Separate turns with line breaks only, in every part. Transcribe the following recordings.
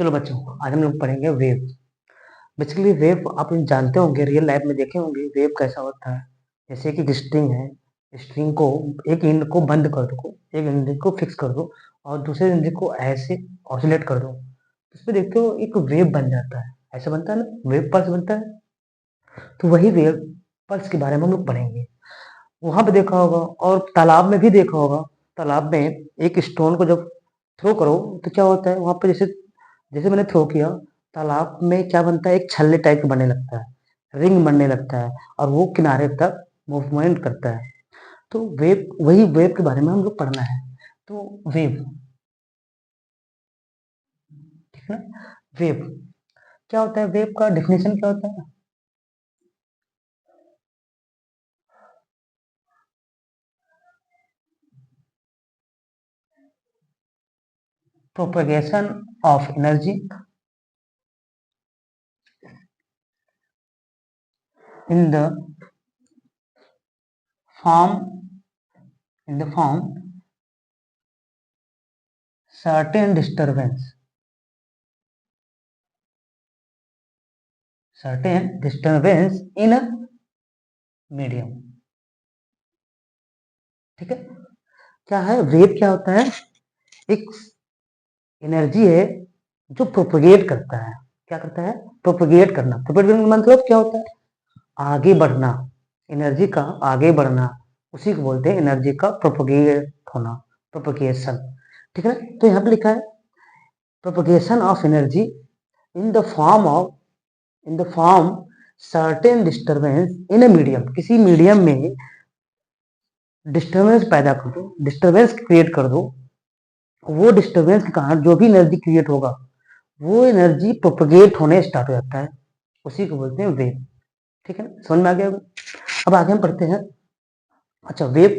चलो बच्चों, आज हम लोग पढ़ेंगे वेव। बेसिकली वेव आप जानते होंगे, रियल लाइफ में देखे होंगे वेव कैसा होता है। जैसे कि एक स्ट्रिंग है, स्ट्रिंग को एक एंड को बंद कर दो, एक एंड को फिक्स कर दो और दूसरे एंड को ऐसे ऑसिलेट कर दो, इसमें देखते हो एक वेव बन जाता है। ऐसा बनता है ना, वेव पल्स बनता है। तो वही वेव पल्स के बारे में हम लोग पढ़ेंगे। वहां पे देखा होगा और तालाब में भी देखा होगा। तालाब में एक स्टोन को जब थ्रो करो तो क्या होता है वहां पे, जैसे जैसे मैंने थ्रो किया, तालाब में क्या बनता है, एक छल्ले टाइप का बनने लगता है, रिंग बनने लगता है और वो किनारे तक मूवमेंट करता है। तो वेव, वही वेव के बारे में हम लोग पढ़ना है। तो वेव, ठीक है ना। वेव क्या होता है, वेव का डेफिनेशन क्या होता है? Propagation of energy in the form, in the form certain disturbance, certain disturbance in a medium। ठीक है। क्या है वेव, क्या होता है? एक एनर्जी है जो प्रोपगेट करता है। क्या करता है? प्रोपगेट करना। प्रोपगेट मतलब क्या होता है? आगे बढ़ना। एनर्जी का आगे बढ़ना, उसी को बोलते हैं एनर्जी का प्रोपगेट होना, प्रोपगेशन। ठीक है ना। तो यहाँ पे लिखा है propagation of energy in the form of, in the form certain disturbance in a medium. किसी मीडियम में डिस्टर्बेंस पैदा कर दो, डिस्टर्बेंस क्रिएट कर दो। वो डिस्टर्बेंस के कारण जो भी एनर्जी क्रिएट होगा वो एनर्जी प्रोपगेट होने स्टार्ट हो जाता है, उसी को बोलते हैं वेव। ठीक है ना, समझ में आ गया? अब आगे हम पढ़ते हैं। अच्छा, वेव,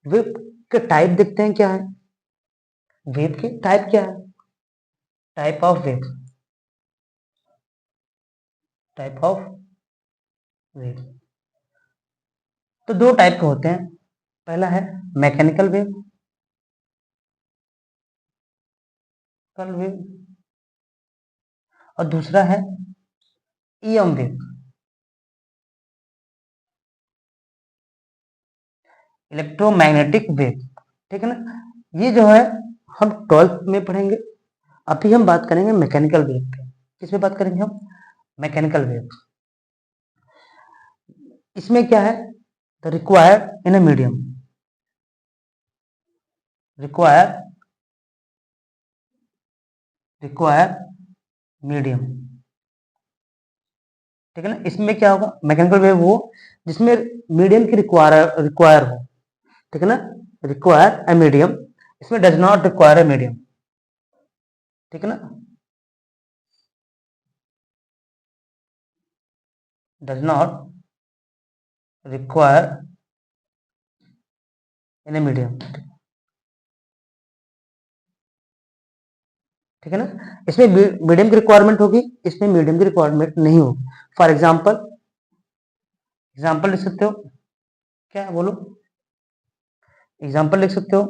वेव के टाइप देखते हैं क्या है। वेव के टाइप क्या है? Type of wave, type of wave. तो दो टाइप के होते हैं। पहला है मैकेनिकल वेव, कल वेव, और दूसरा है ईएम वेव, इलेक्ट्रोमैग्नेटिक वेव। ठीक है ना। ये जो है हम 12th में पढ़ेंगे। अभी हम बात करेंगे मैकेनिकल वेव पे। किस पे बात करेंगे हम? Mechanical wave. इसमें क्या है, the required in a medium, require, require medium. ठीक है ना। इसमें क्या होगा, मैकेनिकल वेव वो जिसमें मीडियम की रिक्वायर रिक्वायर हो। ठीक है ना, रिक्वायर ए मीडियम, इसमें does not require a medium. ठीक है ना, does not require in a medium. ठीक है ना। इसमें मीडियम की रिक्वायरमेंट होगी, इसमें मीडियम की रिक्वायरमेंट नहीं होगी। फॉर एग्जाम्पल, एग्जाम्पल लिख सकते हो क्या, बोलो एग्जाम्पल लिख सकते हो।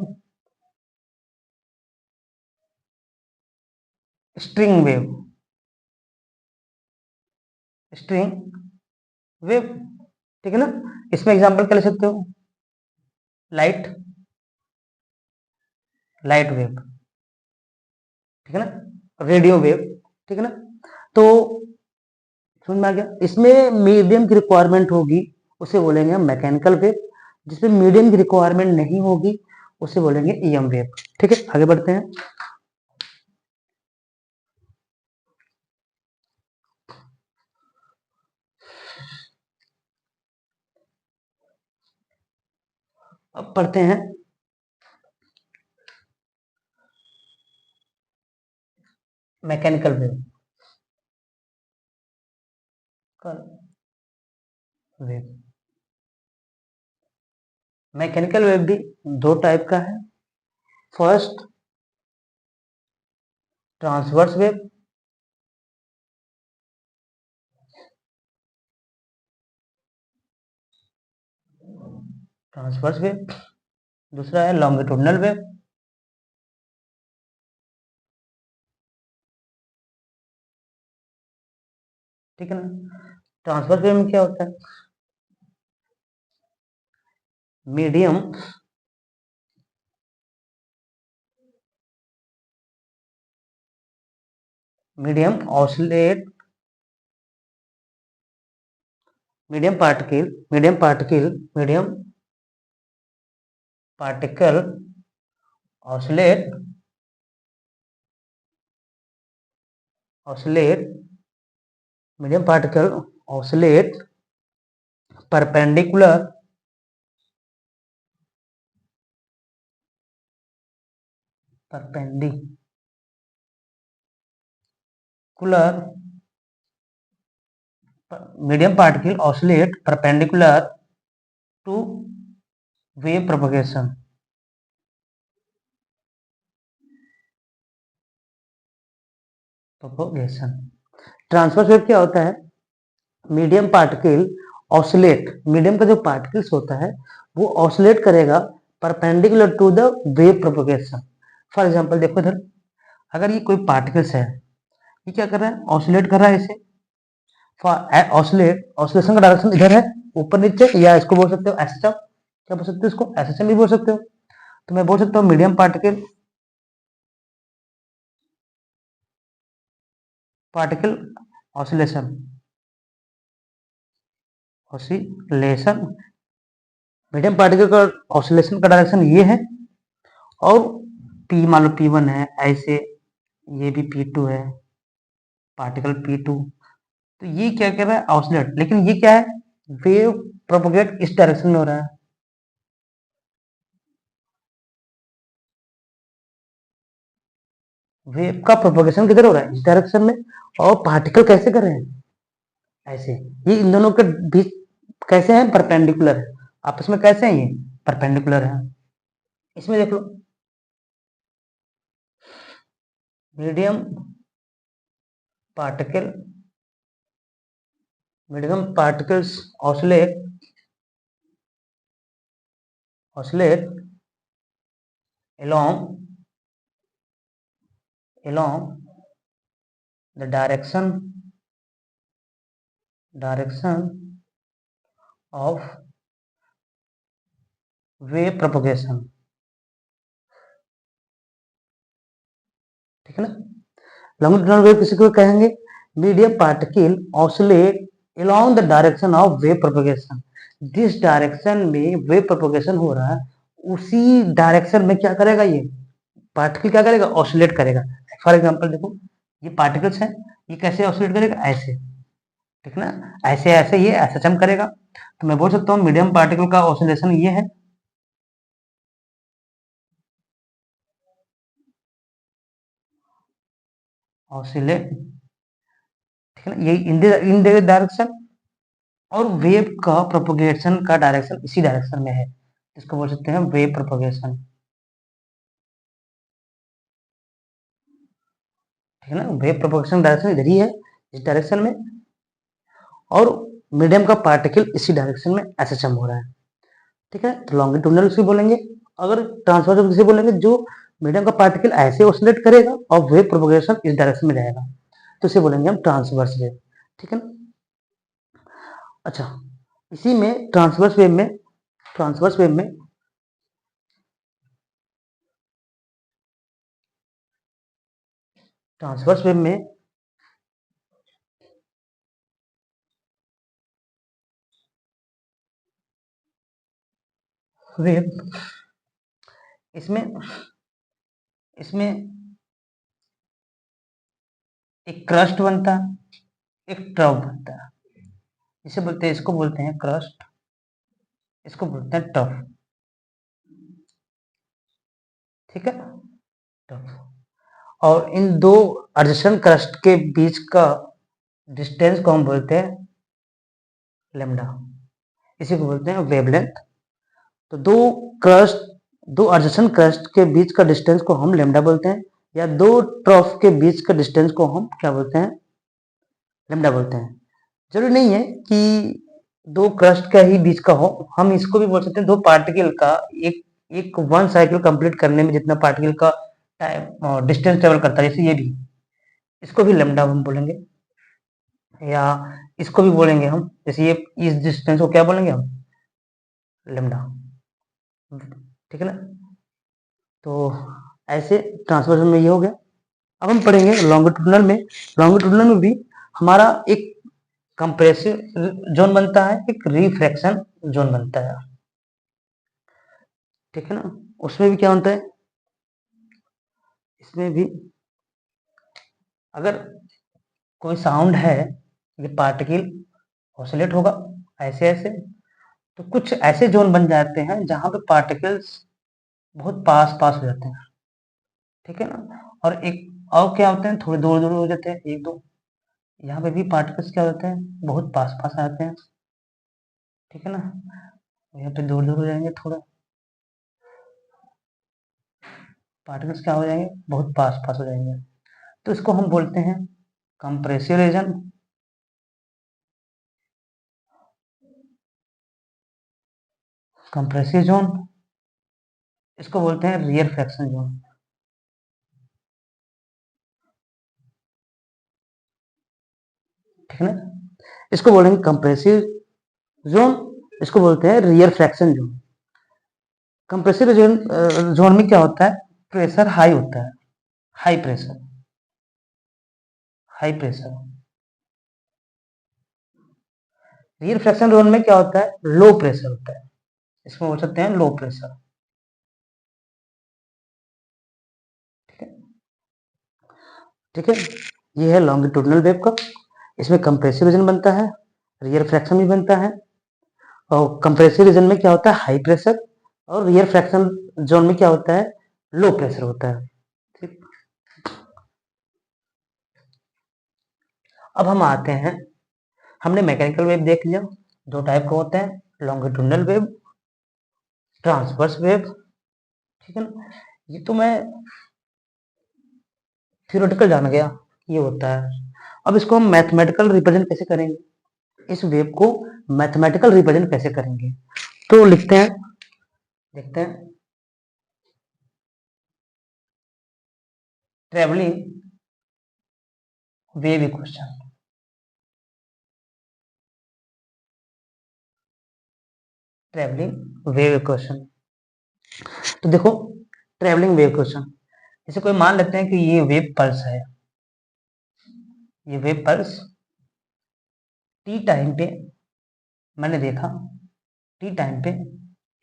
String wave, string wave. ठीक है ना। इसमें एग्जाम्पल क्या ले सकते हो? Light, light wave. ठीक है ना, रेडियो वेव। ठीक है ना। तो समझ में आ गया। इसमें मीडियम की रिक्वायरमेंट होगी, उसे बोलेंगे हम मैकेनिकल वेव। जिसमें मीडियम की रिक्वायरमेंट नहीं होगी उसे बोलेंगे ईएम वेव। ठीक है, आगे बढ़ते हैं। अब पढ़ते हैं mechanical wave, wave. Mechanical wave भी दो टाइप का है। First, transverse wave, transverse wave. दूसरा है लॉन्गिट्यूडनल वेव, ठीक है ना। ट्रांसवर्स वेव में क्या होता है, medium medium oscillate medium particle oscillate oscillate medium particle oscillate perpendicular medium particle oscillate perpendicular to wave propagation. Transverse wave क्या होता है, मीडियम पार्टिकल ऑसिलेट, मीडियम का जो पार्टिकल्स होता है वो ऑसिलेट करेगा perpendicular to the wave propagation. For example देखो इधर, अगर ये कोई पार्टिकल्स है, ये क्या कर रहा है, ऑसिलेट कर रहा है इसे। ऑसिलेशन का डायरेक्शन इधर है, ऊपर नीचे, या इसको बोल सकते हो एसएचएम, क्या बोल सकते हो इसको, एसएचएम भी बोल सकते हो। तो मैं बोल सकता हूँ medium particle oscillation medium particle का ऑसिलेशन का डायरेक्शन ये है, और पी मान लो P1 है, ऐसे ये भी P2 है, पार्टिकल P2। तो ये क्या कर रहा है, ऑसिलेट, लेकिन ये क्या है, वेव प्रोपोगेट इस डायरेक्शन में हो रहा है। वेव का प्रोपोगेशन किधर हो रहा है, इस डायरेक्शन में, और पार्टिकल कैसे कर रहे हैं, ऐसे। ये इन दोनों के बीच कैसे हैं, परपेंडिकुलर है, आपस में कैसे हैं, ये परपेंडिकुलर है। इसमें देख लो, medium particle particles oscillate along the direction of wave propagation। ठीक है ना। लॉन्गिट्यूडिनल वेव किसी को कहेंगे, medium particle oscillate along the direction of wave propagation. जिस डायरेक्शन में वेव प्रोपगेशन हो रहा है उसी डायरेक्शन में क्या करेगा, ये पार्टिकल क्या करेगा, ऑसिलेट करेगा। फॉर एग्जांपल देखो, ये पार्टिकल्स है, ये कैसे ऑसिलेट करेगा, ऐसे, ठीक ना, ऐसे ऐसे ये एसएचएम करेगा। तो मैं बोल सकता हूँ मीडियम पार्टिकल का ऑसिलेशन ये है, ऑसिलेट, ठीक है ना, ये इन डायरेक्शन, और वेव का प्रोपोगेशन का डायरेक्शन इसी डायरेक्शन में है, इसको बोल सकते हैं वेव प्रोपोगेशन। ठीक है ना, वेव प्रोपोगेशन डायरेक्शन इधर ही है, इस डायरेक्शन में, और मीडियम का पार्टिकल इसी डायरेक्शन में एसएचएम हो रहा है। ठीक है, तो लॉन्गिट्यूडिनल उसे बोलेंगे। अगर ट्रांसवर्स किसे बोलेंगे, जो मीडियम का पार्टिकल ऐसे ऑसिलेट करेगा और वेव प्रोपोगेशन इस डायरेक्शन में रहेगा, तो इसे बोलेंगे हम ट्रांसवर्स वेव। ठीक है ना। अच्छा, इसी में ट्रांसवर्स वेव में ट्रांसवर्स वेव में वेव इसमें इसमें एक क्रस्ट बनता है, एक ट्रफ बनता है। इसे बोलते हैं, इसको बोलते हैं क्रस्ट, इसको बोलते हैं टफ। ठीक है, टफ। और इन दो एडजेसेंट क्रस्ट के बीच का डिस्टेंस को हम बोलते हैं लेमडा, इसी को बोलते हैं वेवलेंथ। तो दो एडजेसेंट क्रस्ट के बीच का डिस्टेंस को हम लेमडा बोलते हैं, या दो ट्रफ के बीच का डिस्टेंस को हम क्या बोलते हैं, लेमडा बोलते हैं। जरूरी नहीं है कि दो क्रस्ट का ही बीच का हो, हम इसको भी बोल सकते हैं दो पार्टिकल का एक एक वन साइकिल कंप्लीट करने में जितना पार्टिकल का टाइम डिस्टेंस ट्रेवल करता है, जैसे ये भी, इसको भी लेमडा हम बोलेंगे। या इसको भी बोलेंगे हम, जैसे ये इस डिस्टेंस को क्या बोलेंगे हम, लेमडा, ठीक है ना। तो ऐसे ट्रांसवर्सल में ये हो गया। अब हम पढ़ेंगे लॉन्गिट्यूडनल में। लॉन्गिट्यूडनल में भी हमारा एक कंप्रेसिव जोन बनता है, एक रिफ्रैक्शन जोन बनता है, ठीक है ना। उसमें भी क्या होता है, इसमें भी अगर कोई साउंड है, ये पार्टिकल ऑसिलेट होगा ऐसे ऐसे, तो कुछ ऐसे जोन बन जाते हैं जहां पे पार्टिकल्स बहुत पास पास हो जाते हैं, ठीक है ना। और क्या होते हैं, थोड़े दूर दूर हो जाते हैं, एक दो, यहाँ पे भी पार्टिकल्स क्या होते हैं, बहुत पास पास आते हैं, ठीक है ना। यहाँ पे दूर दूर हो जाएंगे, थोड़ा पार्टिकल्स क्या हो जाएंगे, बहुत पास पास हो जाएंगे। तो इसको हम बोलते हैं कंप्रेसिव रीजन, कंप्रेसिव जोन। इसको बोलते हैं रियर फ्रैक्शन जोन, ठीक है ना। इसको बोलेंगे कंप्रेसिव जोन, इसको बोलते हैं rear fraction zone. Compressive zone zone में क्या होता है, प्रेशर हाई होता है, high pressure, high pressure. Rear fraction zone में क्या होता है, लो प्रेशर होता है, इसको बोल सकते हैं लो प्रेशर, ठीक है, ठीक है। ये है लॉन्गिट्यूडनल वेव का, इसमें कंप्रेसिव रीजन बनता है, रियर फ्रैक्शन भी बनता है। और कंप्रेसिव रीजन में क्या होता है, हाई प्रेशर, और रियर फ्रैक्शन जोन में क्या होता है, लो प्रेशर होता है, ठीक। अब हम आते हैं, हमने मैकेनिकल वेव देख लिया, दो टाइप के होते हैं, लॉन्गिट्यूडनल वेव, ट्रांसवर्स वेव, ठीक है ना। ये तो मैं थ्योरेटिकल जान गया, ये होता है। अब इसको हम मैथमेटिकल रिप्रेजेंट कैसे करेंगे, इस वेव को मैथमेटिकल रिप्रेजेंट कैसे करेंगे, तो लिखते हैं, देखते हैं, travelling wave equation, travelling wave equation. तो देखो, ट्रेवलिंग वेव इक्वेशन, जैसे कोई मान लेते हैं कि ये वेव पल्स है, ये वेव पल्स टी टाइम पे मैंने देखा, टी टाइम पे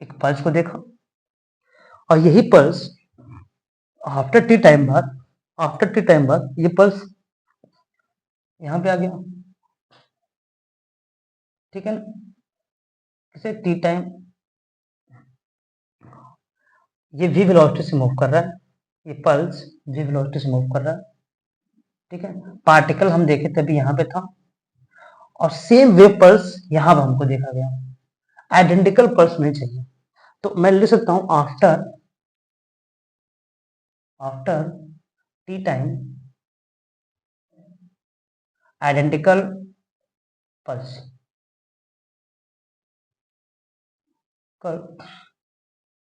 एक पल्स को देखा, और यही पल्स आफ्टर टी टाइम बाद, आफ्टर टी टाइम बाद ये पल्स यहाँ पे आ गया, ठीक है ना। जैसे टी टाइम, ये वी वेलोसिटी से मूव कर रहा है, ये पल्स वी वेलोसिटी से मूव कर रहा है, ठीक है। पार्टिकल हम देखे तभी यहाँ पे था, और सेम वेव पल्स यहाँ पे हमको देखा गया, आइडेंटिकल पल्स नहीं चाहिए। तो मैं लिख सकता हूँ after, after T time identical pulse,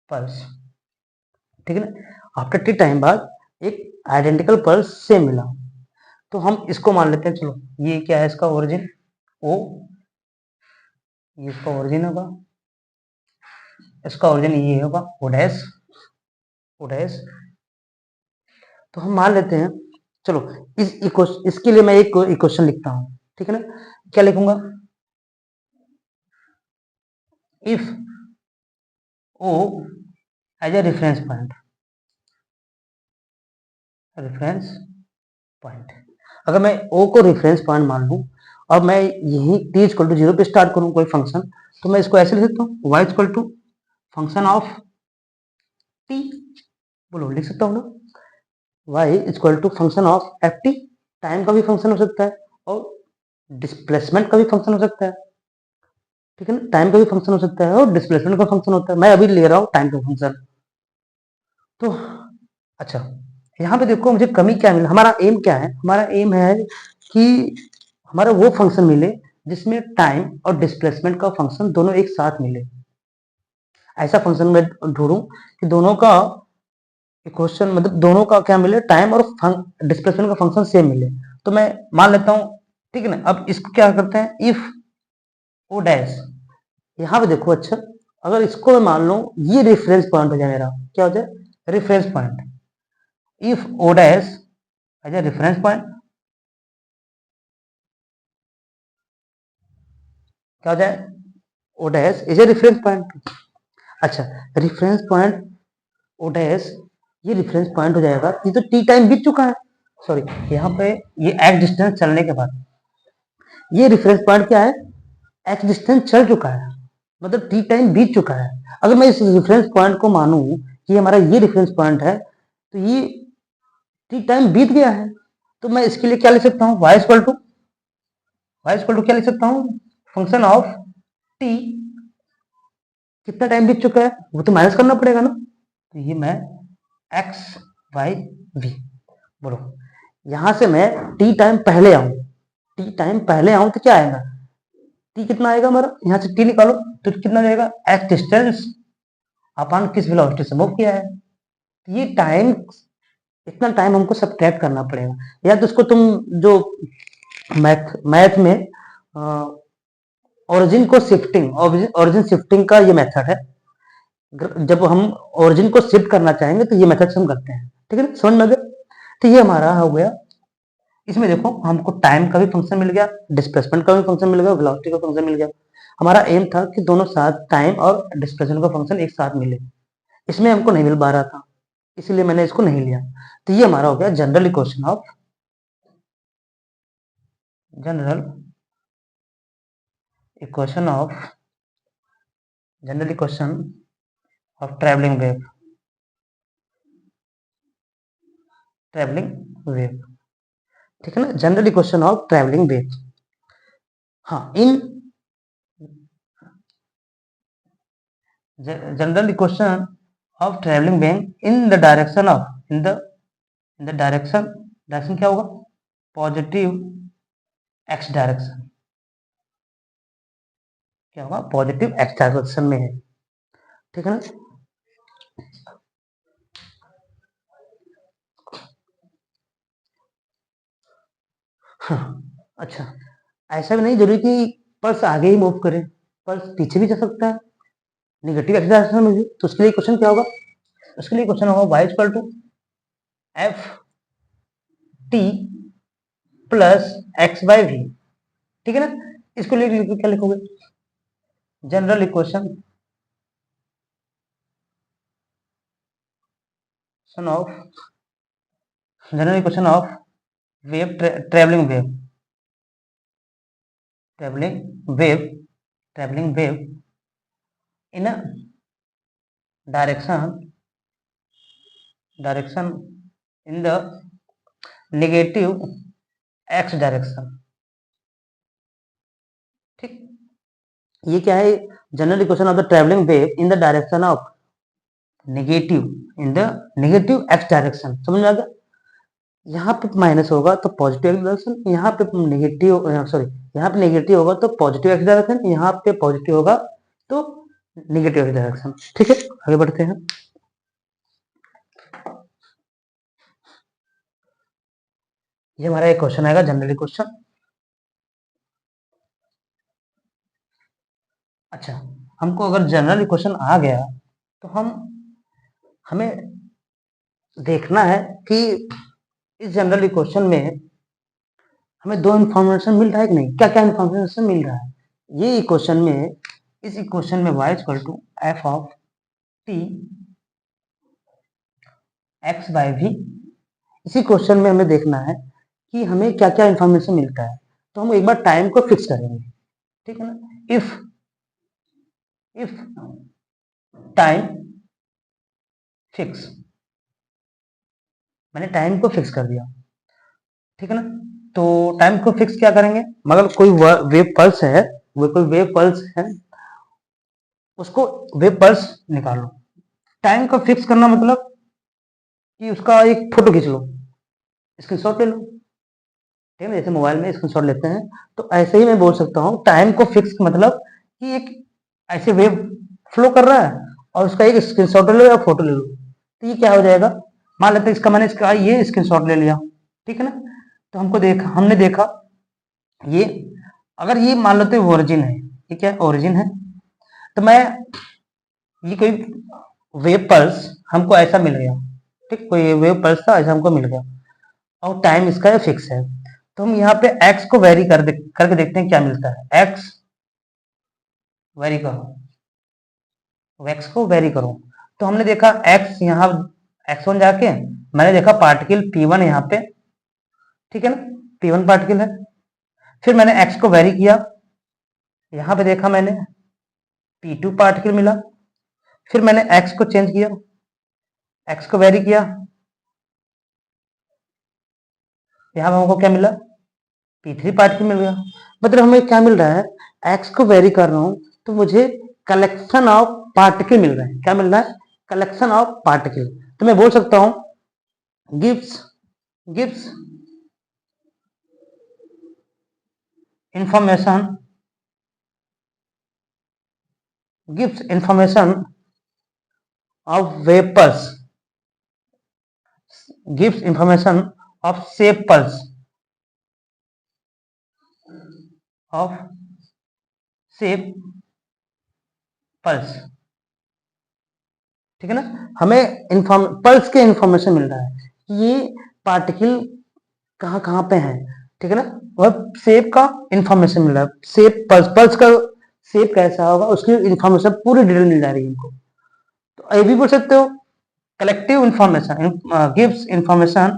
pulse, ठीक है ना। आफ्टर टी टाइम बाद एक आइडेंटिकल पल्स सेम मिला, तो हम इसको मान लेते हैं, चलो ये क्या है, इसका ओरिजिन ओ, ये इसका ओरिजिन होगा, इसका ओरिजिन ये होगा ओ डैश, ओ डैश। तो हम मान लेते हैं, चलो इसके लिए मैं एक इक्वेशन लिखता हूं, ठीक है ना। क्या लिखूंगा, if O as a reference point, reference point, अगर मैं ओ को रेफरेंस पॉइंट मान लूं, और मैं यही टी इक्वल टू जीरो पे स्टार्ट करूं कोई फंक्शन, तो मैं इसको ऐसे लिख सकता हूँ, y equal to function of t, बोलो लिख सकता हूँ ना, y equal to function of f t, time का भी फंक्शन हो सकता है, और डिस्प्लेसमेंट का भी फंक्शन हो सकता है, ठीक है ना। टाइम का भी फंक्शन हो सकता है और डिस्प्लेसमेंट का फंक्शन होता है, मैं अभी ले रहा हूँ टाइम का फंक्शन। तो अच्छा, यहाँ पे देखो मुझे कमी क्या मिला, हमारा एम क्या है, हमारा एम है कि हमारा वो फंक्शन मिले जिसमें टाइम और डिस्प्लेसमेंट का फंक्शन दोनों एक साथ मिले, ऐसा फंक्शन मैं ढूंढूं कि दोनों का इक्वेशन, मतलब दोनों का क्या मिले, टाइम और डिस्प्लेसमेंट का फंक्शन सेम मिले। तो मैं मान लेता हूँ ठीक है ना। अब इसको क्या करते हैं, इफ ओ डैश, यहाँ पे देखो, अच्छा अगर इसको मैं मान लूं ये रेफरेंस पॉइंट हो जाए मेरा, क्या हो जाए, reference point. If O dash as a reference point, क्या हो जाए, O dash is a reference point. अच्छा, रेफरेंस पॉइंट ओ डैश, ये रेफरेंस पॉइंट हो जाएगा, ये तो टी टाइम बीत चुका है, सॉरी यहाँ पे ये एक्स डिस्टेंस चलने के बाद ये रेफरेंस पॉइंट क्या है, एक्स डिस्टेंस चल चुका है, मतलब टी टाइम बीत चुका है। अगर मैं इस रेफरेंस पॉइंट को मानूं कि हमारा ये रेफरेंस पॉइंट है, तो ये टी टाइम बीत गया है, तो मैं इसके लिए क्या लिख सकता हूँ, y इक्वल टू क्या लिख सकता हूँ, फंक्शन ऑफ टी, कितना टाइम बीत चुका है वो तो माइनस करना पड़ेगा ना, तो ये मैं एक्स वाई वी, बोलो यहां से मैं टी टाइम पहले आऊं, टी टाइम पहले आऊं तो क्या आएगा, टी कितना आएगा हमारा, यहाँ से टी निकालो तो कितना जाएगा, एक्स डिस्टेंस अपन किस वेलोसिटी से मूव किया है, तो ये टाइम, इतना टाइम हमको सब्ट्रैक्ट करना पड़ेगा। या तो उसको तुम जो मैथ में ओरिजिन को शिफ्टिंग, ओरिजिन शिफ्टिंग का ये मेथड है, जब हम ओरिजिन को शिफ्ट करना चाहेंगे तो ये मेथड से हम करते हैं, ठीक है ना, समझ में आ गया। तो ये हमारा हो गया, इसमें देखो हमको टाइम का भी फंक्शन मिल गया, डिस्प्लेसमेंट का भी फंक्शन मिल गया, वेलोसिटी का फंक्शन मिल गया। हमारा एम था कि दोनों साथ टाइम और डिस्प्लेसमेंट का फंक्शन एक साथ मिले, इसमें हमको नहीं मिल पा रहा था, इसलिए मैंने इसको नहीं लिया। तो ये हमारा हो गया general equation of general equation of general equation of traveling wave, traveling wave, ठीक है ना, general equation of traveling wave. हाँ, in general equation of traveling wave in the direction of, in the direction, direction क्या होगा, positive x direction, क्या होगा, positive x direction में है, ठीक है ना। हाँ, अच्छा, ऐसा भी नहीं जरूरी कि पल्स आगे ही मूव करे, पल्स पीछे भी जा सकता है, नेगेटिव एक्स डायरेक्शन में भी, तो उसके लिए क्वेश्चन क्या होगा, उसके लिए क्वेश्चन होगा y equal to f t plus x by v, ठीक है ना। इसको लिए क्या लिखोगे, general equation of, general equation of wave, travelling wave, travelling wave, travelling wave in a direction, direction in the negative x direction, ठीक। ये क्या है, general equation of the travelling wave in the direction of negative, in the negative x direction, समझ में आ गया। यहाँ पे minus होगा तो पॉजिटिव एक्स डायरेक्शन, यहाँ पे नेगेटिव, सॉरी यहाँ पे नेगेटिव होगा तो पॉजिटिव एक्स डायरेक्शन, यहाँ पे पॉजिटिव होगा तो नेगेटिव एक्स डायरेक्शन, ठीक है। आगे बढ़ते हैं। ये हमारा एक क्वेश्चन आएगा जनरली क्वेश्चन। अच्छा, हमको अगर जनरल इक्वेशन आ गया तो हमें देखना है कि इस जनरल इक्वेशन में हमें दो इंफॉर्मेशन मिल रहा है कि नहीं, क्या क्या इंफॉर्मेशन मिल रहा है। ये इक्वेशन में, इस इक्वेशन में y equal to f of t x by v, इसी क्वेश्चन में हमें देखना है कि हमें क्या क्या इंफॉर्मेशन मिलता है। तो हम एक बार टाइम को फिक्स करेंगे, ठीक है ना। इफ टाइम फिक्स, मैंने टाइम को फिक्स कर दिया, ठीक है ना। तो टाइम को फिक्स क्या करेंगे, मगर कोई वेव पल्स है, वो कोई वेव पल्स है, उसको वेव पल्स निकालो। टाइम को फिक्स करना मतलब कि उसका एक फोटो खींच लो, स्क्रीनशॉट ले लो, ठीक है ना, जैसे मोबाइल में स्क्रीनशॉट लेते हैं, तो ऐसे ही मैं बोल सकता हूँ टाइम को फिक्स मतलब कि एक ऐसे वेव फ्लो कर रहा है और उसका एक स्क्रीनशॉट ले लो या फोटो ले लो, तो ये क्या हो जाएगा, मान लेते हैं इसका मैंने इसका ये स्क्रीनशॉट ले लिया, ठीक है ना। तो हमने देखा ये अगर ये मान लो तो ओरिजिन है, ये क्या ओरिजिन है, तो मैं ये कोई वेव पल्स हमको ऐसा मिल गया, ठीक, कोई वेव पल्स था ऐसा हमको मिल गया और टाइम इसका फिक्स है, तो हम यहाँ पे एक्स को वेरी करके देखते हैं क्या मिलता है। एक्स वेरी करो, एक्स को वेरी करो, तो हमने देखा एक्स यहाँ x1 जाके मैंने देखा पार्टिकल P1 यहाँ पे, ठीक है ना, P1 पार्टिकल है। फिर मैंने x को वेरी किया, यहाँ पे देखा मैंने P2 पार्टिकल मिला। फिर मैंने x को चेंज किया, x को वेरी किया, यहाँ पे हमको क्या मिला, P3 पार्टिकल मिल गया। मतलब हमें क्या मिल रहा है, x को वेरी कर रहा हूं तो मुझे कलेक्शन ऑफ पार्टिकल मिल रहे हैं। क्या मिल रहा है, कलेक्शन ऑफ पार्टिकल। तो मैं बोल सकता हूं gives gives information of vapors, gives information of shape pulse of shape pulse, ठीक है ना। हमें पल्स के इंफॉर्मेशन मिल रहा है कि ये पार्टिकल कहाँ कहाँ पे है, ठीक है ना। वह शेप का इंफॉर्मेशन मिल रहा है, शेप पल्स का शेप कैसा होगा उसकी इंफॉर्मेशन पूरी डिटेल मिल जा रही है हमको। तो ये भी बोल सकते हो collective information, gives information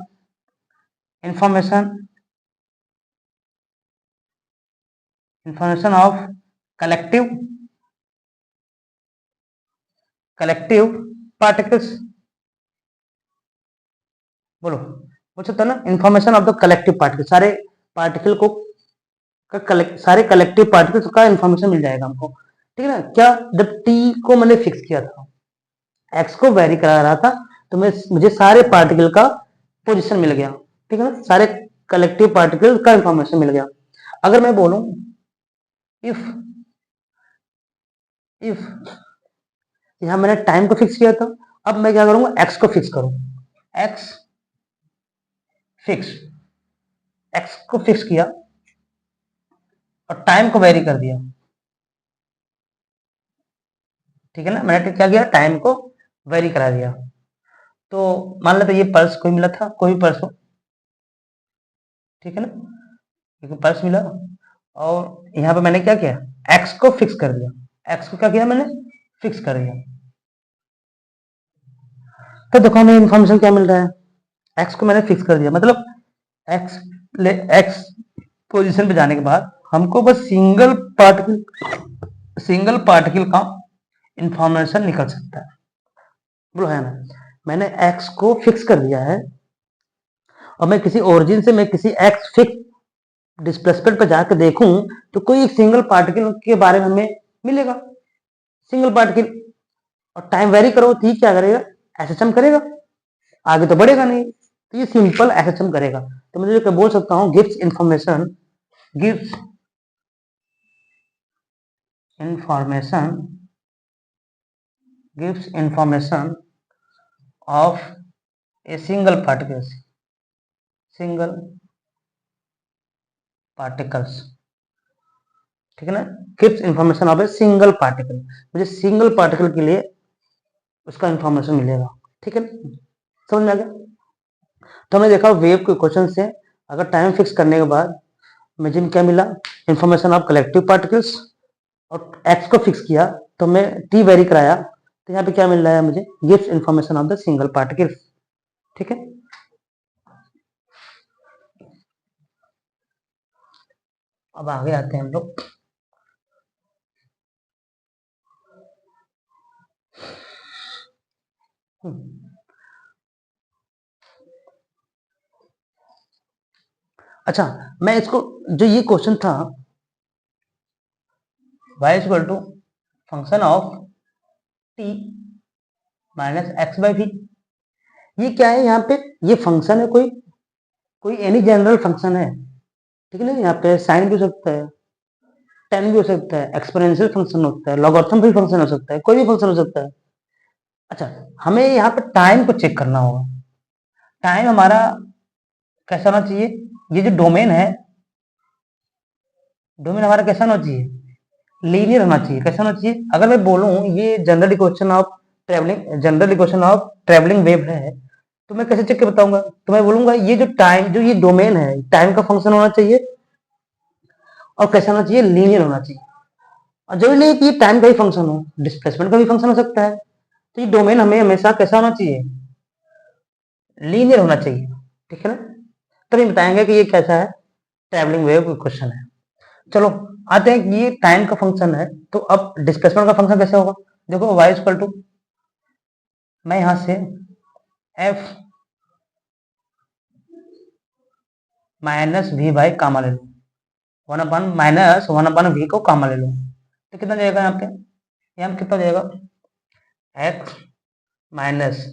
of collective particles, बोल सकते हो ना, information of the collective particle, सारे पार्टिकल को सारे कलेक्टिव पार्टिकल्स का इंफॉर्मेशन मिल जाएगा हमको, ठीक है ना। क्या, जब टी को मैंने फिक्स किया था, एक्स को वेरी करा रहा था, तो मुझे सारे पार्टिकल का पोजीशन मिल गया, ठीक है ना, सारे कलेक्टिव पार्टिकल का इंफॉर्मेशन मिल गया। अगर मैं बोलूं इफ इफ यहां मैंने टाइम को फिक्स किया था, अब मैं क्या करूंगा, एक्स को फिक्स करूं, एक्स फिक्स, एक्स को फिक्स किया और टाइम को वेरी कर दिया, ठीक है ना। मैंने क्या किया, टाइम को वेरी करा दिया। तो मान लेते ये पल्स कोई मिला था, कोई भी पल्स हो, ठीक है ना, एक पल्स मिला और यहाँ पे मैंने क्या किया, एक्स को फिक्स कर दिया, एक्स को क्या किया मैंने, फिक्स कर दिया। तो देखो हमें इंफॉर्मेशन क्या मिल रहा है, एक्स को मैंने फिक्स कर दिया, मतलब एक्स एक्स पोजीशन पे जाने के बाद हमको बस सिंगल पार्टिकल का इंफॉर्मेशन निकल सकता है, बोलो है ना। मैंने एक्स को फिक्स कर दिया है और मैं किसी ओरिजिन से मैं किसी एक्स फिक्स डिस्प्लेसमेंट पर जाकर देखूं तो कोई एक सिंगल पार्टिकल के बारे में हमें मिलेगा, सिंगल पार्टिकल। और टाइम वेरी करो तो ये क्या करेगा, एसएचएम करेगा, आगे तो बढ़ेगा नहीं, तो ये सिंपल एसएचएम करेगा। तो मैं जो बोल सकता हूँ gives information gives information of a single particles, ठीक है ना, gives information of a single particle, मुझे सिंगल पार्टिकल के लिए उसका इंफॉर्मेशन मिलेगा, ठीक है ना, समझ में आ गया। तो हमने देखा वेव के क्वेश्चन से अगर टाइम फिक्स करने के बाद मुझे क्या मिला, इंफॉर्मेशन ऑफ कलेक्टिव पार्टिकल्स, और एक्स को फिक्स किया तो मैं टी वेरी कराया, तो यहाँ पे क्या मिल रहा है मुझे, gives information of the single particles, ठीक है। अब आगे आते हैं हम लोग, अच्छा मैं इसको, जो ये क्वेश्चन था y equal to function of t minus x by v, ये क्या है, यहाँ पे ये फंक्शन है, कोई एनी जनरल फंक्शन है, ठीक है ना। यहाँ पे साइन भी हो सकता है, टेन भी हो सकता है, एक्सपोनेंशियल फंक्शन हो सकता है, लॉगरिथम भी फंक्शन हो सकता है, कोई भी फंक्शन हो सकता है। अच्छा हमें यहाँ पे टाइम को चेक करना होगा, टाइम हमारा कैसा होना चाहिए, ये जो डोमेन है डोमेन हमारा कैसा होना चाहिए, लीनियर होना चाहिए। कैसा होना चाहिए, अगर मैं बोलूं ये general equation of travelling wave है, तो मैं कैसे चेक के बताऊंगा, तो मैं बोलूंगा ये जो टाइम, जो ये डोमेन है, टाइम का फंक्शन होना चाहिए और कैसा होना चाहिए, लीनियर होना चाहिए। और जरूरी नहीं कि ये टाइम का ही फंक्शन हो, डिस्प्लेसमेंट का भी फंक्शन हो सकता है। तो ये डोमेन हमें हमेशा कैसा होना चाहिए, लीनियर होना चाहिए, ठीक है ना। तभी बताएंगे कि ये कैसा है, ट्रैवलिंग वेव क्वेश्चन है। चलो आते हैं कि ये टाइम का फंक्शन है, तो अब डिस्प्लेसमेंट का फंक्शन कैसे होगा। देखो y इक्वल टू, मैं यहां से f माइनस वी बाई कामा ले लूँ, वन अपन वी को कामा ले लूँ, तो कितना जाएगा यहाँ पे, यहाँ कितना जाएगा, x माइनस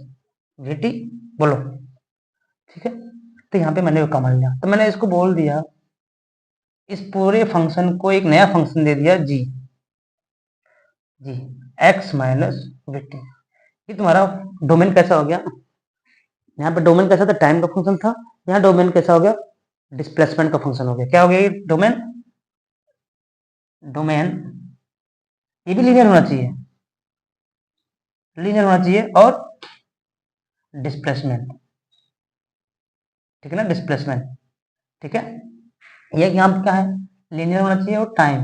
वी टी, बोलो, ठीक है। तो यहाँ पे मैंने कामा लिया, तो मैंने इसको बोल दिया, इस पूरे फंक्शन को एक नया फंक्शन दे दिया जी, x माइनस वी टी। ये तुम्हारा डोमेन कैसा हो गया, यहाँ पे डोमेन कैसा था, टाइम का फंक्शन था, यहाँ डोमेन कैसा हो गया, डिस्प्लेसमेंट का फंक्शन हो गया। क्या हो गया ये डोमेन, डोमेन ये भी लीनियर होना चाहिए और डिस्प्लेसमेंट, ठीक है ना, डिस्प्लेसमेंट, ठीक है। ये यहाँ पे क्या है, लीनियर होना चाहिए और टाइम,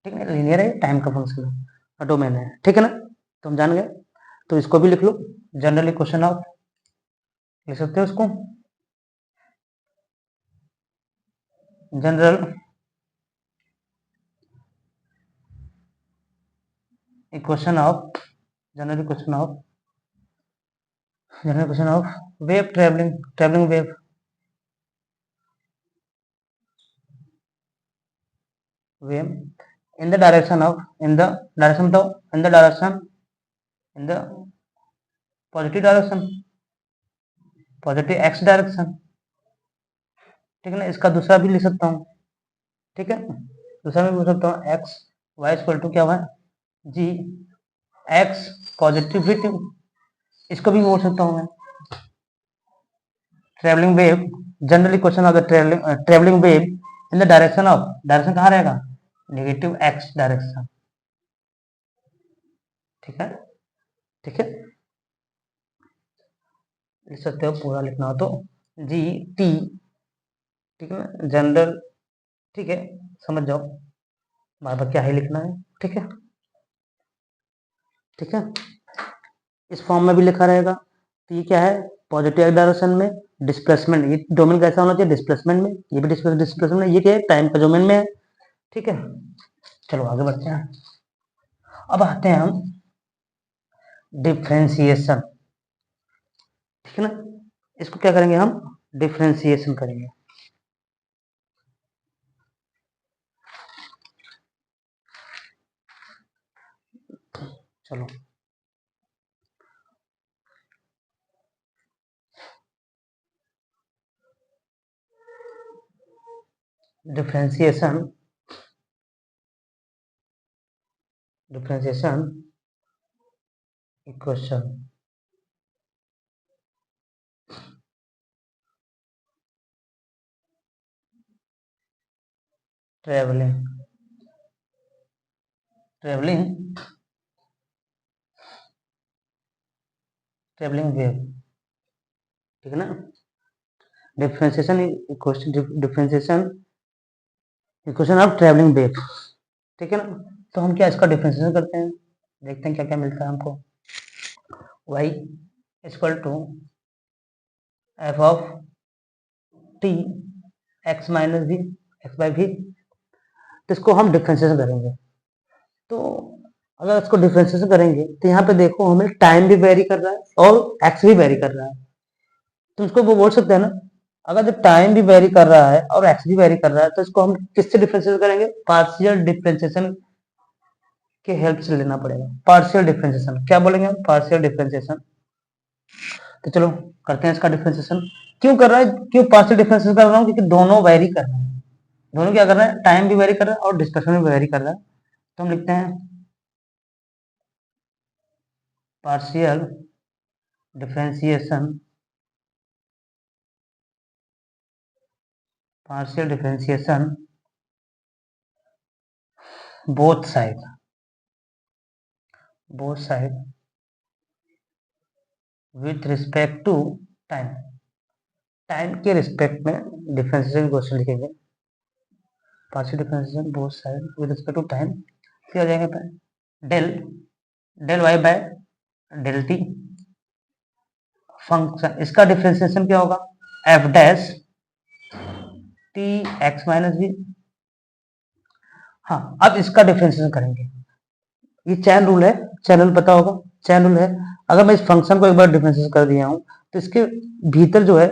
ठीक है, लीनियर है, टाइम का फंक्शन है और डोमेन है, ठीक है ना। तो हम जान गए, तो इसको भी लिख लो, जनरल इक्वेशन ऑफ, लिख सकते हो इसको, general equation of general equation of wave, travelling wave in the direction of, in the direction, तो in the direction, in the positive x direction, ठीक है ना। इसका दूसरा भी लिख सकता हूँ, ठीक है, दूसरा भी बोल सकता हूँ, एक्स वाई इक्वल टू क्या हुआ, जी एक्स पॉजिटिविटी, इसको भी बोल सकता हूँ मैं, travelling wave, generally question of the travelling wave in the direction of, direction कहाँ रहेगा, नेगेटिव एक्स डायरेक्शन, ठीक है, ठीक है, लिख सकते हो, पूरा लिखना हो तो जी टी, ठीक है ना, जनरल, ठीक है, समझ जाओ बार बार क्या ही लिखना है, ठीक है, ठीक है, इस फॉर्म में भी लिखा रहेगा। तो ये क्या है, पॉजिटिव डायरेक्शन में डिस्प्लेसमेंट, ये डोमेन कैसा होना चाहिए, डिस्प्लेसमेंट में, ये भी डिस्प्लेसमेंट, ये क्या है, टाइम का डोमेन में है, ठीक है। चलो आगे बढ़ते हैं, अब आते हैं हम डिफ्रेंसिएशन, ठीक है ना। इसको क्या करेंगे हम, डिफ्रेंसिएशन करेंगे। चलो differentiation, differentiation equation, travelling travelling travelling wave, ठीक है ना। Differentiation equation, differentiation equation of travelling wave, ठीक है ना। तो हम क्या इसका डिफ्रेंसिएशन करते हैं, देखते हैं क्या क्या मिलता है हमको। y equal to f of t x minus v, x by v, तो इसको हम डिफ्रेंसिएशन करेंगे। तो अगर इसको डिफ्रेंसिएशन करेंगे तो यहाँ पे देखो हमें टाइम भी वेरी कर रहा है और एक्स भी वेरी कर रहा है, तो इसको वो बोल सकते हैं ना, अगर जब टाइम भी वेरी कर रहा है और एक्स भी वेरी कर रहा है, तो इसको हम किससे डिफ्रेंशिएट करेंगे, पार्शियल डिफ्रेंशिएशन के हेल्प से लेना पड़ेगा। पार्शियल डिफ्रेंशिएशन क्या बोलेंगे हम, पार्शियल डिफ्रेंशिएशन। तो चलो करते हैं इसका डिफ्रेंशिएशन। क्यों कर रहा है, क्यों पार्शियल डिफ्रेंशिएशन कर रहा हूँ, क्योंकि दोनों वेरी कर रहे हैं, दोनों क्या कर रहे हैं, टाइम भी वेरी कर रहा है और डिस्प्लेसमेंट भी वेरी कर रहा है। तो हम लिखते हैं partial differentiation, partial differentiation both side with respect to time, time के रिस्पेक्ट में डिफरेंशिएशन क्वेश्चन लिखेंगे। Partial differentiation both side with respect to time, क्या हो जाएगा del del y by del t function, इसका डिफरेंशिएशन क्या होगा f dash t x minus b. हाँ, अब इसका डिफरेंशिएशन करेंगे। ये चैन रूल है, चैन रूल पता होगा, चैन रूल है। अगर मैं इस फंक्शन को एक बार डिफरेंशिएशन कर दिया हूं तो इसके भीतर जो है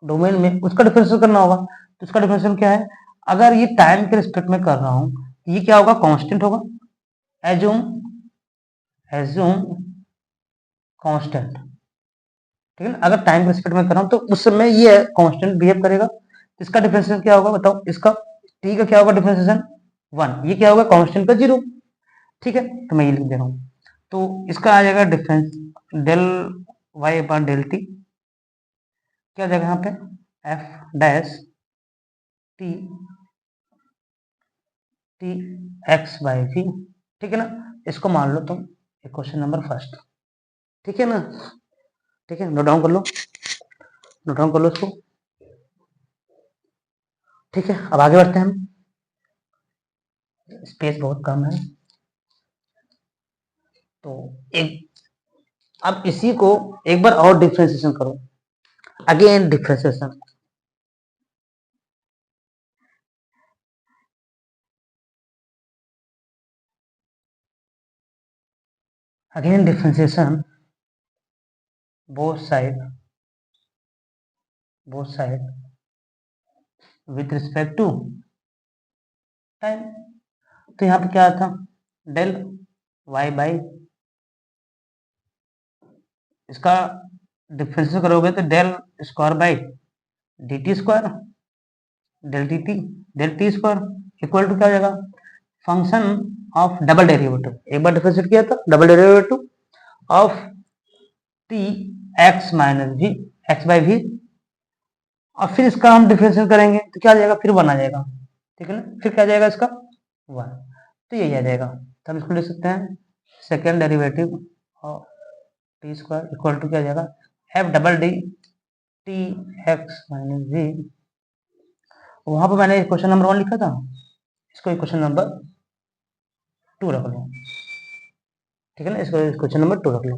डोमेन में उसका डिफरेंशिएशन करना होगा। तो इसका डिफरेंशिएशन क्या है, अगर ये टाइम के रिस्पेक्ट में कर रहा हूं ये क्या होगा, कांस्टेंट होगा। एज्यूम कांस्टेंट, ठीक है ना। अगर टाइम के रिस्पेक्ट में कर रहा हूं तो उस समय ये कांस्टेंट बिहेव करेगा। इसका डिफरेंशिएशन क्या होगा बताओ, इसका टी का क्या होगा डिफरेंशिएशन 1, ये क्या होगा कांस्टेंट का 0, ठीक है। तो मैं ये लिख दे रहा हूं, तो इसका आ जाएगा difference del y upon del t, क्या हो जाएगा यहाँ पे f dash t t x by v, ठीक है ना। इसको मान लो तुम क्वेश्चन नंबर फर्स्ट, ठीक है ना। ठीक है, नोट डाउन कर लो, नोट डाउन कर लो इसको, ठीक है। अब आगे बढ़ते हैं हम, स्पेस बहुत कम है तो एक, अब इसी को एक बार और डिफरेंशिएशन करो, again differentiation, again differentiation both side with respect to time. तो यहाँ पे क्या था डेल वाई बाई, इसका डिफरेंशिएशन करोगे तो del square by d t square del t square equal to क्या हो जाएगा फंक्शन ऑफ डबल डेरिवेटिव, एक बार डिफरेंशिएट किया था double derivative of t x minus v x by v, और फिर इसका हम डिफरेंशिएट करेंगे तो क्या आ जाएगा फिर 1 आ जाएगा, ठीक है ना। फिर क्या आ जाएगा इसका 1, तो यही आ जाएगा। तो हम इसको लिख सकते हैं second derivative of t square equal to क्या आ जाएगा f double d t x minus v. वहां पर मैंने क्वेश्चन नंबर 1 लिखा था, इसको क्वेश्चन नंबर 2 रख लो, ठीक है ना। इसको क्वेश्चन नंबर 2 रख लो,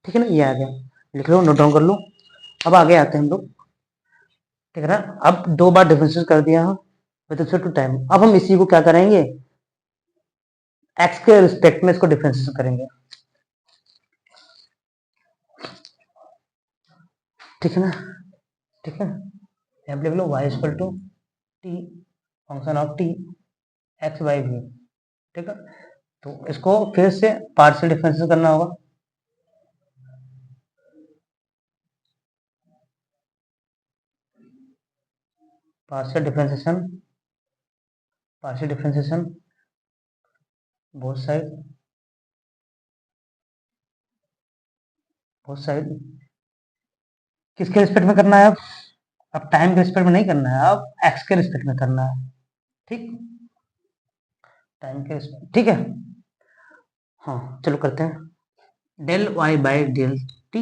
ठीक है ना। ये आ गया, लिख लो, नोट डाउन कर लो। अब आगे आते हैं हम लोग, ठीक है ना। अब 2 बार डिफरेंशिएट कर दिया विद रिस्पेक्ट टू टाइम। अब हम इसी को क्या करेंगे एक्स के रिस्पेक्ट में इसको डिफरेंशिएशन करेंगे, ठीक है ना। ठीक है, यहाँ लिख लो y equal to t function of t x by v, ठीक है। तो इसको फिर से पार्शियल डिफरेंशिएशन करना होगा, पार्शियल डिफरेंशिएशन बोथ साइड किसके रिस्पेक्ट में करना है, अब टाइम के रिस्पेक्ट में नहीं करना है, अब एक्स के रिस्पेक्ट में करना है, ठीक, टाइम के रिस्पेक्ट, ठीक है। हाँ चलो करते हैं, del y by del t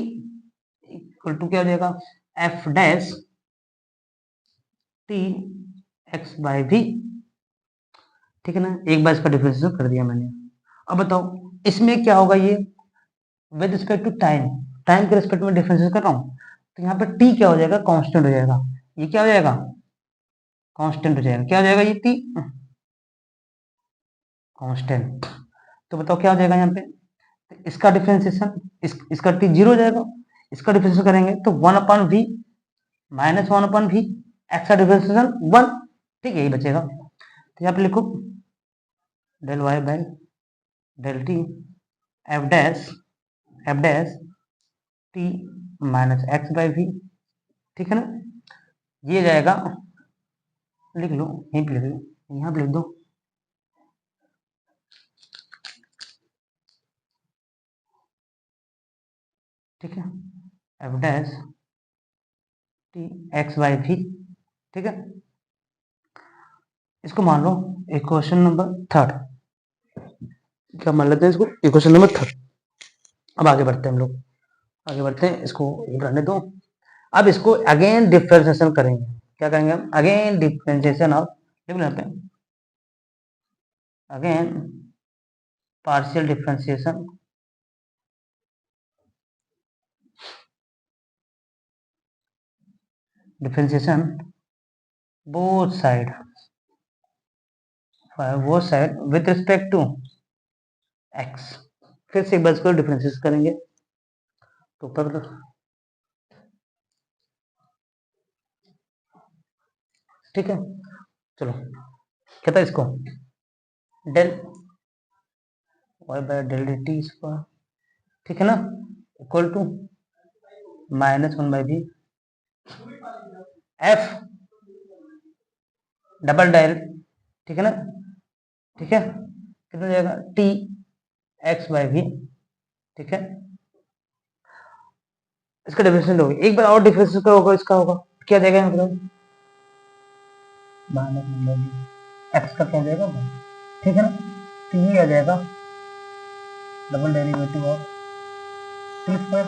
equal to क्या हो जाएगा f dash t x by v, ठीक है ना। एक बार इसका डिफरेंशिएशन कर दिया मैंने। अब बताओ इसमें क्या होगा, ये with respect to time, time के रिस्पेक्ट में डिफरेंशिएशन कर रहा हूँ तो यहाँ पे टी क्या हो जाएगा कांस्टेंट हो जाएगा, ये क्या हो जाएगा कांस्टेंट हो जाएगा, क्या हो जाएगा ये टी कांस्टेंट। तो बताओ क्या हो जाएगा यहाँ पे, तो इसका डिफरेंशिएशन इसका टी 0 हो जाएगा, इसका डिफरेंशिएशन करेंगे तो 1 upon v minus 1 upon v, x का डिफरेंशिएशन 1, ठीक है, यही बचेगा। तो यहाँ पे लिखो del y by del t f dash t minus x by v, ठीक है ना। ये जाएगा, लिख लो यहीं पे लिख लो, यहाँ पे लिख दो, ठीक है, f dash t x by v, ठीक है। इसको मान लो एक क्वेश्चन नंबर 3, क्या मान लेते हैं इसको इक्वेशन नंबर 3। अब आगे बढ़ते हैं हम लोग, आगे बढ़ते हैं, इसको रहने दो। अब इसको अगेन डिफरेंशिएशन करेंगे। क्या करेंगे हम? अगेन डिफरेंशिएशन ऑफ, लिख लेते हैं again partial differentiation both side with respect to x. फिर से एक बार इसको डिफरेंशिएट करेंगे तो ऊपर ठीक है। चलो कहता है इसको del y by del d t square, ठीक है ना, equal to -1/v f double del, ठीक है ना, ठीक है, कितना हो जाएगा टी एक्स बाई वी, ठीक है। इसका डिफरेंशियल होगा, एक बार और डिफरेंशियल का होगा, इसका होगा क्या देगा मतलब एक्स का क्या जाएगा, ठीक है ना, तो ये आ जाएगा double derivative of t square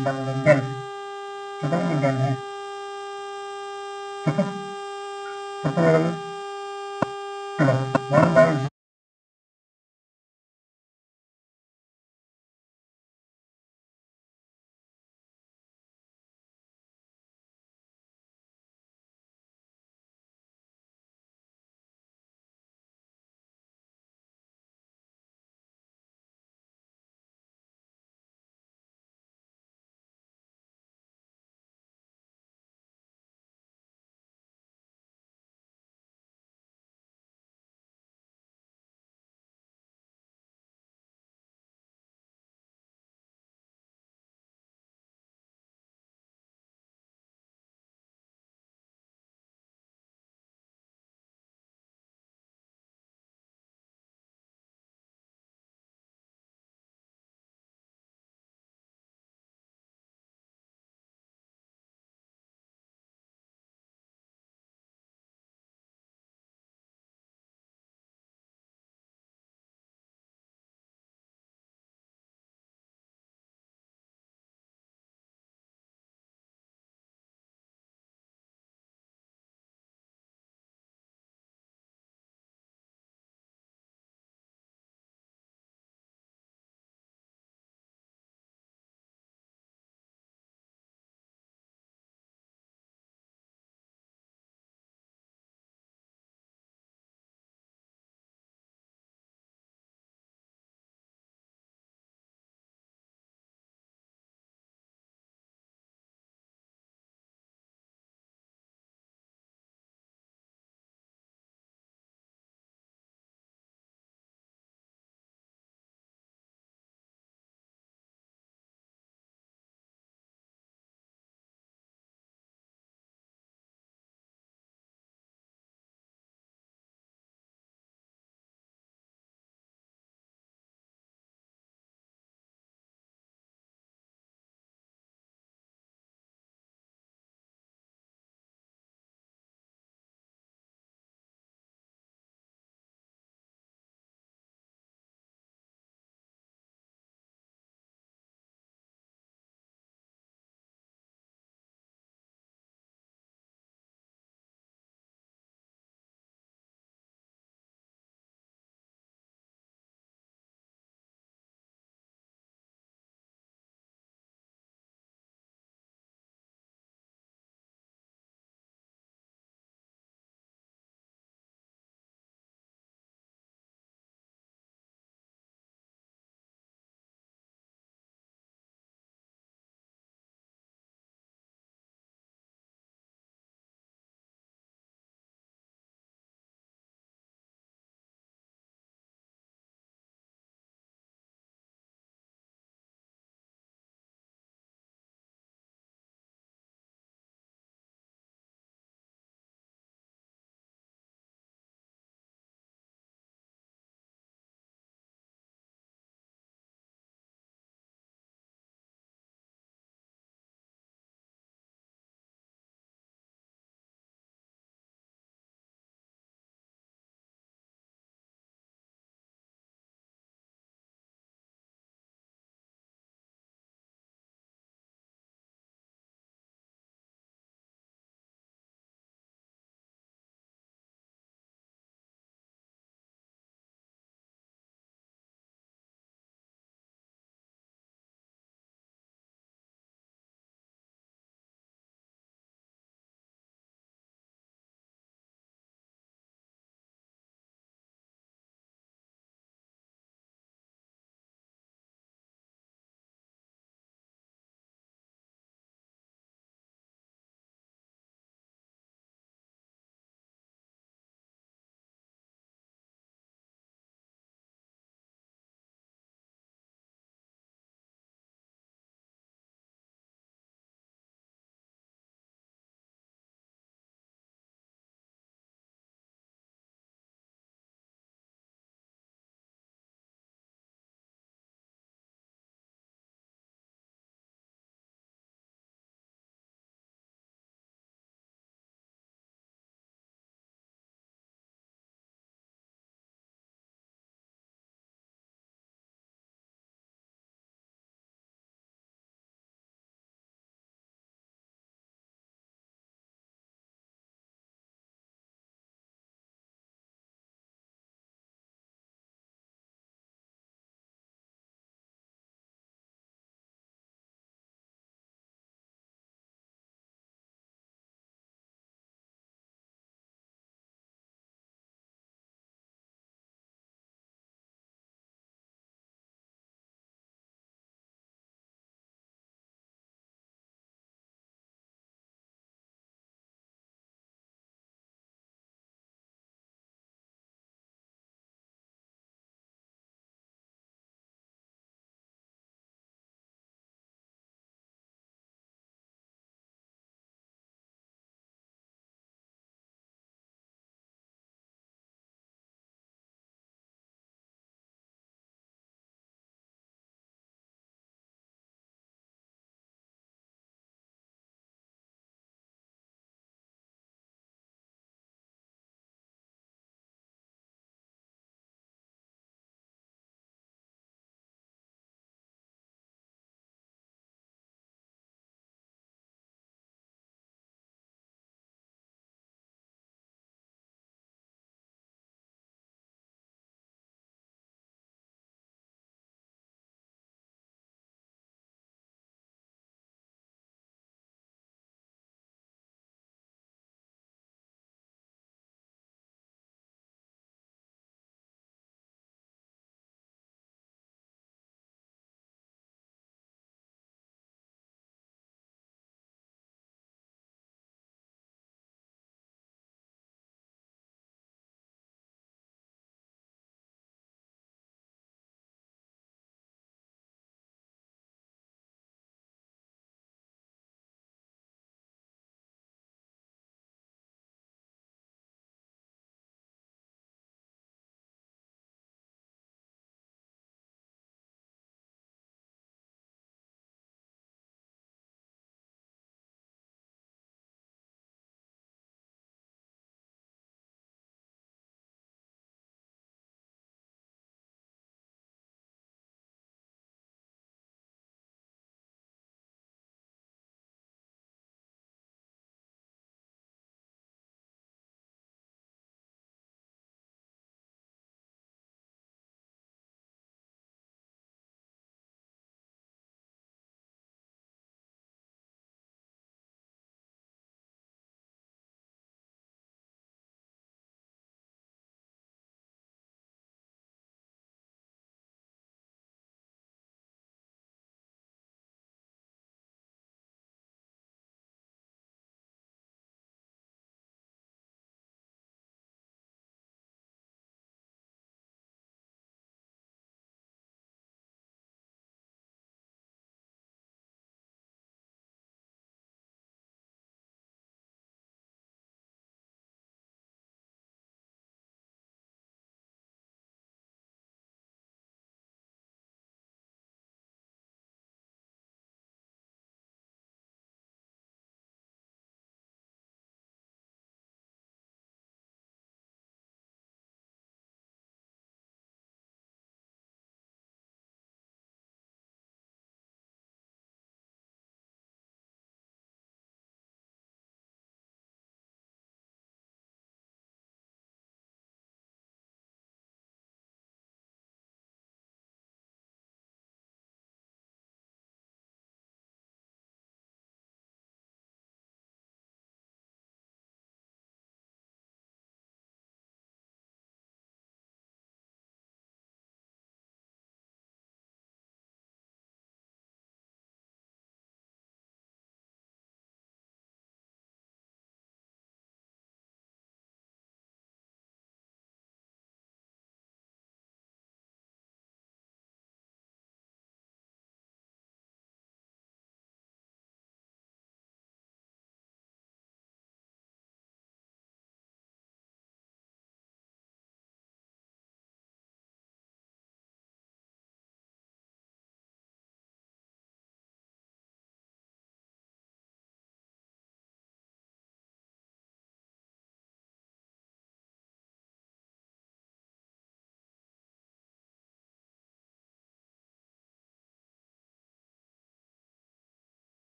double del, ठीक है, ये डेल है, ठीक है, कितना जाएगा ये 1/0